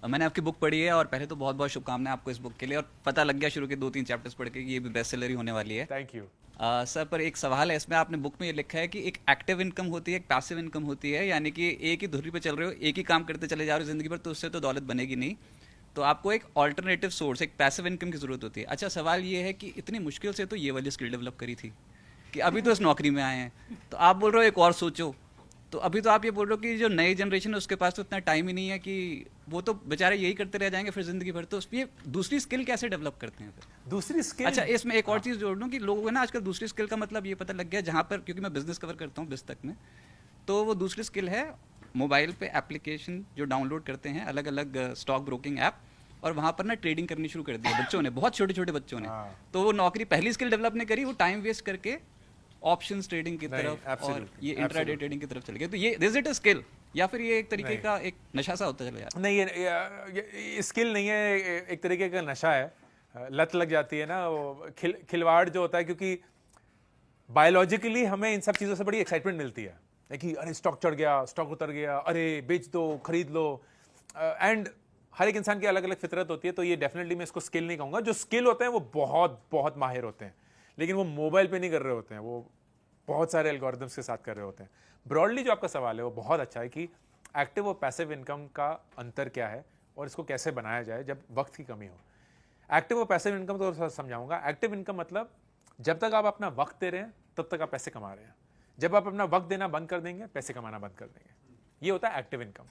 मैंने आपकी बुक पढ़ी है और पहले तो बहुत बहुत शुभकामनाएं आपको इस बुक के लिए, और पता लग गया शुरू के 2-3 चैप्टर्स पढ़ के कि ये भी बेस्ट सेलर ही होने वाली है। Thank you. सर, पर एक सवाल है इसमें, आपने बुक में ये लिखा है कि एक एक्टिव इनकम होती है, एक पैसिव इनकम होती है, यानी कि एक ही धुरी पे चल रहे हो, एक ही काम करते चले जा रहे हो ज़िंदगी भर, तो उससे तो दौलत बनेगी नहीं। तो आपको एक ऑल्टरनेटिव सोर्स, एक पैसिव इनकम की ज़रूरत होती है। अच्छा, सवाल ये है कि इतनी मुश्किल से तो ये वाली स्किल डेवलप करी थी कि अभी तो इस नौकरी में आए हैं, तो आप बोल रहे हो एक और सोचो। तो अभी तो आप ये बोल रहे हो कि जो नई जनरेशन है उसके पास तो इतना टाइम ही नहीं है, कि वो तो बेचारे यही करते रह जाएंगे फिर ज़िंदगी भर। तो उस ये दूसरी स्किल कैसे डेवलप करते हैं फिर? दूसरी स्किल। अच्छा, इसमें एक और चीज़ जोड़ दूँ कि लोगों को ना आजकल दूसरी स्किल का मतलब ये पता लग गया, जहाँ पर, क्योंकि मैं बिजनेस कवर करता हूँ बिस्तक में, तो वो दूसरी स्किल है मोबाइल पे एप्लीकेशन जो डाउनलोड करते हैं, अलग अलग स्टॉक ब्रोकिंग ऐप, और वहाँ पर ना ट्रेडिंग करनी शुरू कर दी है बच्चों ने, बहुत छोटे छोटे बच्चों ने। हाँ। तो वो नौकरी, पहली स्किल डेवलप नहीं करी, वो टाइम वेस्ट करके ऑप्शंस ट्रेडिंग की नहीं, तरफ और absolutely, ये इंट्राडे absolutely. ट्रेडिंग की तरफ चले गए। तो ये इज इट अ स्किल, या फिर ये एक तरीके नहीं। का एक नशा सा होता चला जाता नहीं, ये स्किल नहीं है, एक तरीके का नशा है। लत लग जाती है ना, वो खिलवाड़ जो होता है, क्योंकि बायोलॉजिकली हमें इन सब चीज़ों से बड़ी एक्साइटमेंट मिलती है कि अरे स्टॉक चढ़ गया, स्टॉक उतर गया, अरे बेच दो, खरीद लो। एंड हर एक इंसान की अलग अलग फितरत होती है, तो ये डेफिनेटली मैं इसको स्किल नहीं कहूँगा। जो स्किल होते हैं वो बहुत बहुत माहिर होते हैं, लेकिन वो मोबाइल पे नहीं कर रहे होते हैं, वो बहुत सारे एल्गोरिथम्स के साथ कर रहे होते हैं। ब्रॉडली जो आपका सवाल है वो बहुत अच्छा है कि एक्टिव और पैसिव इनकम का अंतर क्या है और इसको कैसे बनाया जाए जब वक्त की कमी हो। एक्टिव और पैसिव इनकम तो थोड़ा समझाऊंगा। एक्टिव इनकम मतलब जब तक आप अपना वक्त दे रहे हैं तब तक आप पैसे कमा रहे हैं। जब आप अपना वक्त देना बंद कर देंगे, पैसे कमाना बंद कर देंगे। ये होता है एक्टिव इनकम।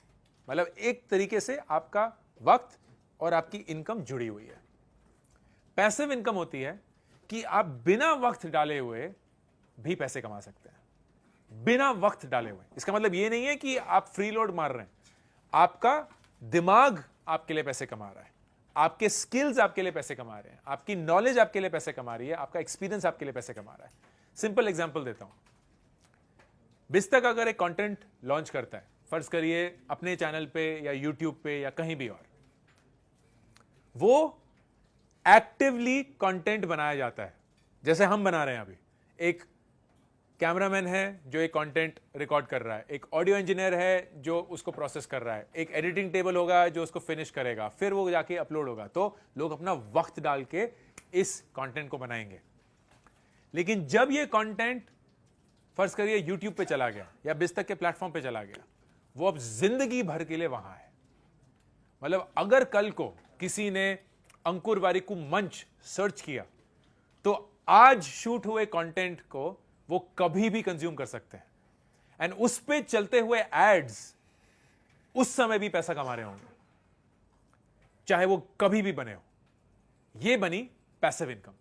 मतलब एक तरीके से आपका वक्त और आपकी इनकम जुड़ी हुई है। पैसिव इनकम होती है कि आप बिना वक्त डाले हुए भी पैसे कमा सकते हैं, बिना वक्त डाले हुए। इसका मतलब ये नहीं है कि आप फ्री लोड मार रहे हैं, आपका दिमाग आपके लिए पैसे कमा रहा है, आपके स्किल्स आपके लिए पैसे कमा रहे हैं, आपकी नॉलेज आपके लिए पैसे कमा रही है, आपका एक्सपीरियंस आपके लिए पैसे कमा रहा है। सिंपल एग्जांपल देता हूं। बिस्तक अगर एक कंटेंट लॉन्च करता है, फर्ज करिए अपने चैनल पे या यूट्यूब पे या कहीं भी और, वो एक्टिवली कंटेंट बनाया जाता है, जैसे हम बना रहे हैं अभी। एक कैमरामैन है जो एक कंटेंट रिकॉर्ड कर रहा है, एक ऑडियो इंजीनियर है जो उसको प्रोसेस कर रहा है, एक एडिटिंग टेबल होगा जो उसको फिनिश करेगा, फिर वो जाके अपलोड होगा। तो लोग अपना वक्त डाल के इस कंटेंट को बनाएंगे। लेकिन जब ये कंटेंट फर्ज करिए यूट्यूब पे चला गया या बिस्तक के प्लेटफॉर्म पे चला गया, वो अब जिंदगी भर के लिए वहां है। मतलब अगर कल को किसी ने अंकुर वारिकू मंच सर्च किया, तो आज शूट हुए कंटेंट को वो कभी भी कंज्यूम कर सकते हैं, एंड उस पे चलते हुए एड्स उस समय भी पैसा कमा रहे होंगे, चाहे वो कभी भी बने हो। ये बनी पैसिव इनकम।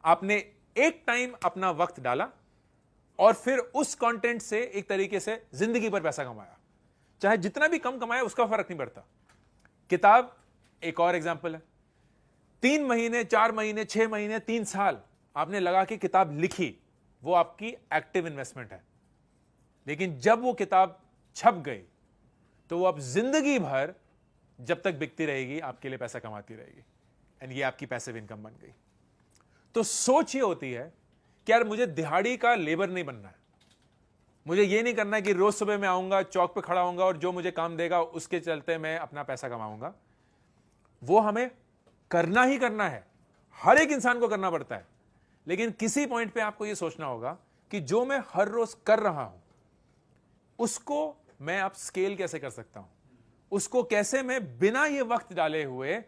आपने एक टाइम अपना वक्त डाला और फिर उस कंटेंट से एक तरीके से जिंदगी भर पैसा कमाया, चाहे जितना भी कम कमाया उसका फर्क नहीं पड़ता। किताब एक और एग्जांपल है। 3 महीने, 4 महीने, 6 महीने, 3 साल आपने लगा के किताब लिखी, वो आपकी एक्टिव इन्वेस्टमेंट है। लेकिन जब वो किताब छप गई तो वो अब जिंदगी भर जब तक बिकती रहेगी आपके लिए पैसा कमाती रहेगी, एंड ये आपकी पैसिव इनकम बन गई। तो सोच ये होती है कि यार मुझे दिहाड़ी का लेबर नहीं बनना है, मुझे ये नहीं करना है कि रोज सुबह मैं आऊंगा, चौक पे खड़ा होऊंगा और जो मुझे काम देगा उसके चलते मैं अपना पैसा कमाऊंगा। वो हमें करना ही करना है, हर एक इंसान को करना पड़ता है। लेकिन किसी पॉइंट पे आपको यह सोचना होगा कि जो मैं हर रोज कर रहा हूं उसको मैं अब स्केल कैसे कर सकता हूं, उसको कैसे मैं बिना ये वक्त डाले हुए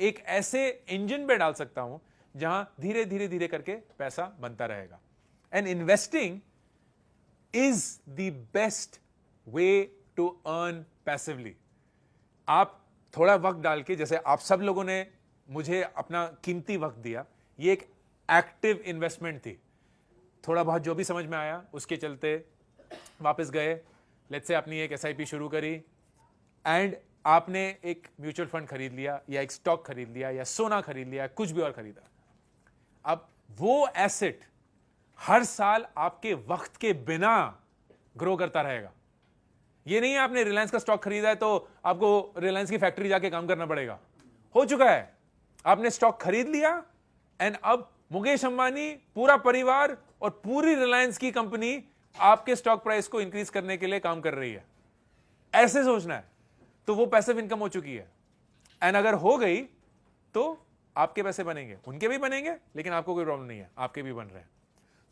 एक ऐसे इंजन पे डाल सकता हूं जहां धीरे धीरे धीरे करके पैसा बनता रहेगा। And investing is the best way to earn passively. आप थोड़ा वक्त डाल के, जैसे आप सब लोगों ने मुझे अपना कीमती वक्त दिया, ये एक एक्टिव इन्वेस्टमेंट थी। थोड़ा बहुत जो भी समझ में आया उसके चलते वापस गए, लेट्स से अपनी एक एसआईपी शुरू करी, एंड आपने एक म्यूचुअल फंड खरीद लिया या एक स्टॉक खरीद लिया या सोना खरीद लिया, कुछ भी और खरीदा। अब वो एसेट हर साल आपके वक्त के बिना ग्रो करता रहेगा। ये नहीं है आपने रिलायंस का स्टॉक खरीदा है तो आपको रिलायंस की फैक्ट्री जाके काम करना पड़ेगा। हो चुका है, आपने स्टॉक खरीद लिया, एंड अब मुकेश अंबानी, पूरा परिवार और पूरी रिलायंस की कंपनी आपके स्टॉक प्राइस को इंक्रीज करने के लिए काम कर रही है। ऐसे सोचना है, तो वो पैसिव इनकम हो चुकी है। एंड अगर हो गई तो आपके पैसे बनेंगे, उनके भी बनेंगे, लेकिन आपको कोई प्रॉब्लम नहीं है, आपके भी बन रहे हैं।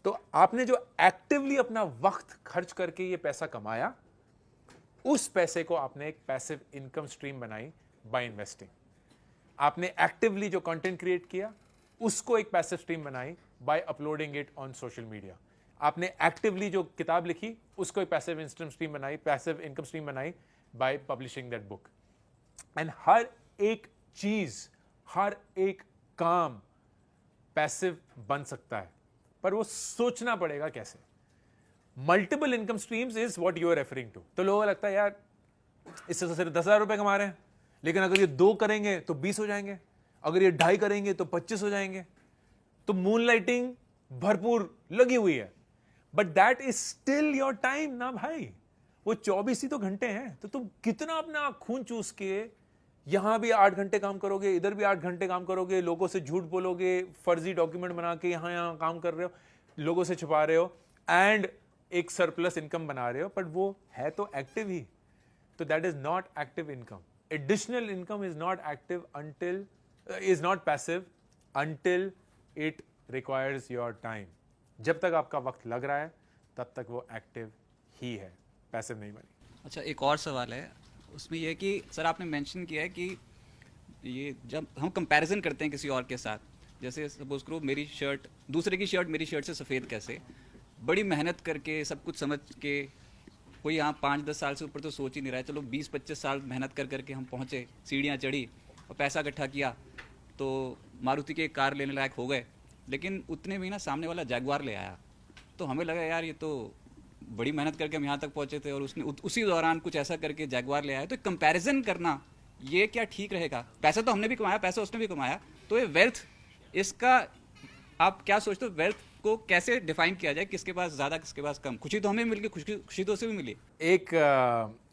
तो आपने जो एक्टिवली अपना वक्त खर्च करके ये पैसा कमाया, उस पैसे को आपने एक पैसिव इनकम स्ट्रीम बनाई बाय इन्वेस्टिंग। आपने एक्टिवली जो कंटेंट क्रिएट किया उसको एक पैसिव स्ट्रीम बनाई by uploading it on social media. आपने एक्टिवली जो किताब लिखी उसको एक पैसिव इनकम स्ट्रीम बनाई, पैसिव इनकम स्ट्रीम बनाई by publishing that book. And हर एक चीज, हर एक काम पैसिव बन सकता है, पर वो सोचना पड़ेगा कैसे। Multiple income streams is what you are referring to. तो लोगों को लगता है यार इससे तो सिर्फ 10,000 रुपए कमा रहे हैं, लेकिन अगर ये 2 करेंगे तो 20 हो जाएंगे, अगर ये 2.5 करेंगे तो 25 हो जाएंगे। तो मूनलाइटिंग भरपूर लगी हुई है, but that is still your time ना भाई। वो 24 ही तो घंटे हैं, तो तुम कितना अपना खून चूस के यहां भी 8 घंटे काम करोगे, इधर भी 8 घंटे काम करोगे, लोगों से झूठ बोलोगे, फर्जी डॉक्यूमेंट बना के यहां काम कर रहे हो, लोगों से छुपा रहे हो, एंड एक सरप्लस इनकम बना रहे हो, बट वो है तो एक्टिव ही। तो that is not active income. Additional income is not active until is not passive until it requires your time। जब तक आपका वक्त लग रहा है तब तक वो एक्टिव ही है, पैसिव नहीं बनी। अच्छा, एक और सवाल है उसमें यह कि सर आपने मेंशन किया है कि ये जब हम कंपैरिजन करते हैं किसी और के साथ, जैसे सपोज करो मेरी शर्ट, दूसरे की शर्ट मेरी शर्ट से सफ़ेद कैसे, बड़ी मेहनत करके सब कुछ समझ के, कोई यहाँ 5-10 साल से ऊपर तो सोच ही नहीं रहा है, चलो 20-25 साल मेहनत कर करके हम पहुँचे, सीढ़ियाँ चढ़ी और पैसा इकट्ठा किया तो मारुति की एक कार लेने लायक हो गए, लेकिन उतने में ना सामने वाला जैगवार ले आया, तो हमें लगा यार ये तो बड़ी मेहनत करके हम यहाँ तक पहुँचे थे और उसने उसी दौरान कुछ ऐसा करके जैगवार ले आया। तो कंपैरिजन करना ये क्या ठीक रहेगा? पैसा तो हमने भी कमाया, पैसा उसने भी कमाया, तो ये वेल्थ, इसका आप क्या सोचते हो? वेल्थ को कैसे डिफाइन किया जाए, किसके पास ज़्यादा किसके पास कम? खुशी तो हमें मिल गई, खुशी तो उसे भी मिली।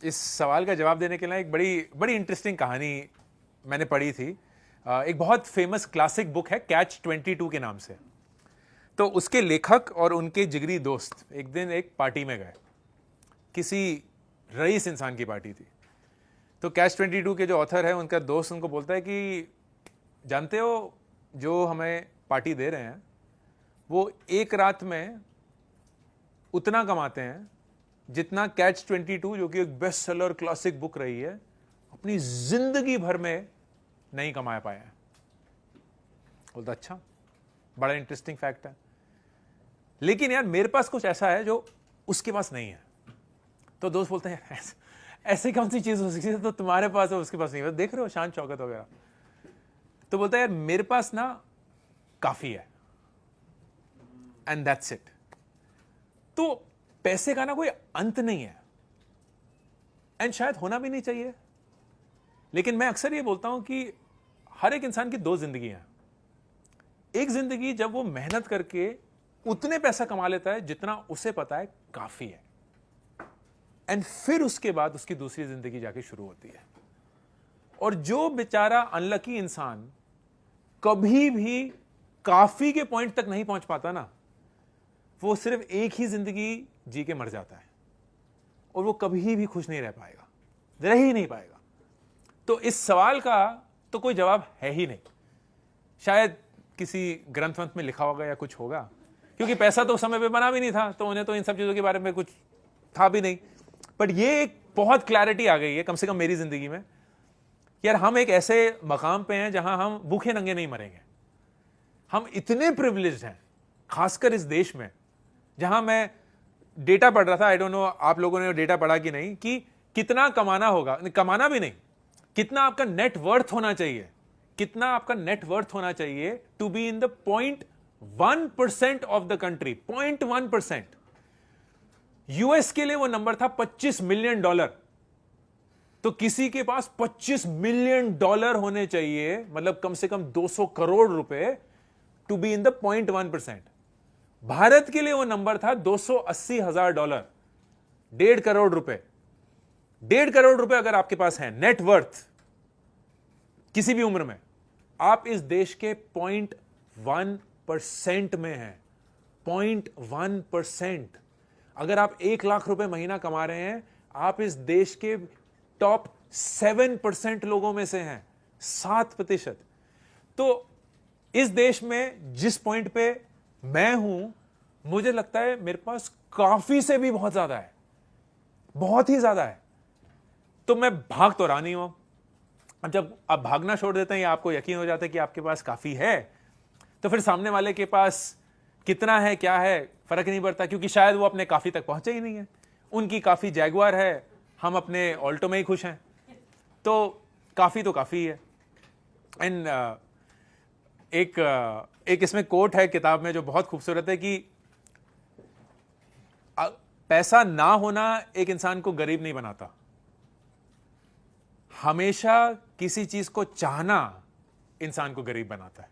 इस सवाल का जवाब देने के लिए एक बड़ी इंटरेस्टिंग कहानी मैंने पढ़ी थी। एक बहुत फेमस क्लासिक बुक है कैच 22 के नाम से। तो उसके लेखक और उनके जिगरी दोस्त एक दिन एक पार्टी में गए, किसी रईस इंसान की पार्टी थी। तो कैच 22 के जो ऑथर है, उनका दोस्त उनको बोलता है कि जानते हो जो हमें पार्टी दे रहे हैं वो एक रात में उतना कमाते हैं जितना कैच 22, जो कि एक बेस्ट सेलर क्लासिक बुक रही है, अपनी जिंदगी भर में नहीं कमा पाया है। बोलता अच्छा, बड़ा इंटरेस्टिंग फैक्ट है, लेकिन यार मेरे पास कुछ ऐसा है जो उसके पास नहीं है। तो दोस्त बोलते हैं ऐसी कौन सी चीज हो सकती है तो तुम्हारे पास है उसके पास नहीं है? देख रहे हो शान शौकत वगैरह। तो बोलता है यार मेरे पास ना काफी है, एंड दैट्स इट। तो पैसे का ना कोई अंत नहीं है, एंड शायद होना भी नहीं चाहिए। लेकिन मैं अक्सर ये बोलता हूं कि हर एक इंसान की 2 जिंदगियां हैं। एक जिंदगी जब वो मेहनत करके उतने पैसा कमा लेता है जितना उसे पता है काफी है, एंड फिर उसके बाद उसकी दूसरी जिंदगी जाके शुरू होती है। और जो बेचारा अनलकी इंसान कभी भी काफी के पॉइंट तक नहीं पहुंच पाता ना, वो सिर्फ एक ही जिंदगी जी के मर जाता है, और वो कभी भी खुश नहीं रह पाएगा, रह ही नहीं पाएगा। तो इस सवाल का तो कोई जवाब है ही नहीं। शायद किसी ग्रंथ वंथ में लिखा होगा या कुछ होगा, क्योंकि पैसा तो उस समय पे बना भी नहीं था, तो उन्हें तो इन सब चीजों के बारे में कुछ था भी नहीं। बट ये एक बहुत क्लैरिटी आ गई है, कम से कम मेरी जिंदगी में, यार हम एक ऐसे मकाम पे हैं जहां हम भूखे नंगे नहीं मरेंगे। हम इतने प्रिविलेज्ड हैं, खासकर इस देश में, जहां मैं डेटा पढ़ रहा था, आई डोंट नो आप लोगों ने डेटा पढ़ा कि नहीं, कि कितना कमाना होगा, कमाना भी नहीं, कितना आपका नेट वर्थ होना चाहिए, कितना आपका नेट वर्थ होना चाहिए to be in the 0.1% of the country. 0.1%। US के लिए वो नंबर था $25 मिलियन। तो किसी के पास $25 मिलियन होने चाहिए, मतलब कम से कम 200 करोड़ रुपए, to be in the 0.1%। Bharat के लिए वो नंबर था $280,000, 1.5 करोड़ रुपए। 1.5 करोड़ रुपए अगर आपके पास है नेट वर्थ किसी भी उम्र में, आप इस देश के 0.1% में हैं। 0.1%। अगर आप 1 लाख रुपए महीना कमा रहे हैं, आप इस देश के टॉप 7% लोगों में से हैं। 7%। तो इस देश में जिस पॉइंट पे मैं हूं, मुझे लगता है मेरे पास काफी से भी बहुत ज्यादा है, बहुत ही ज्यादा है। तो मैं भाग तो रहा नहीं हूं। अब जब आप भागना छोड़ देते हैं या आपको यकीन हो जाता है कि आपके पास काफी है, तो फिर सामने वाले के पास कितना है, क्या है, फर्क नहीं पड़ता, क्योंकि शायद वो अपने काफी तक पहुंचे ही नहीं है। उनकी काफी जैगुआर है, हम अपने ऑल्टो में ही खुश हैं। तो काफी है। एंड एक इसमें कोट है किताब में जो बहुत खूबसूरत है कि पैसा ना होना एक इंसान को गरीब नहीं बनाता, हमेशा किसी चीज को चाहना इंसान को गरीब बनाता है।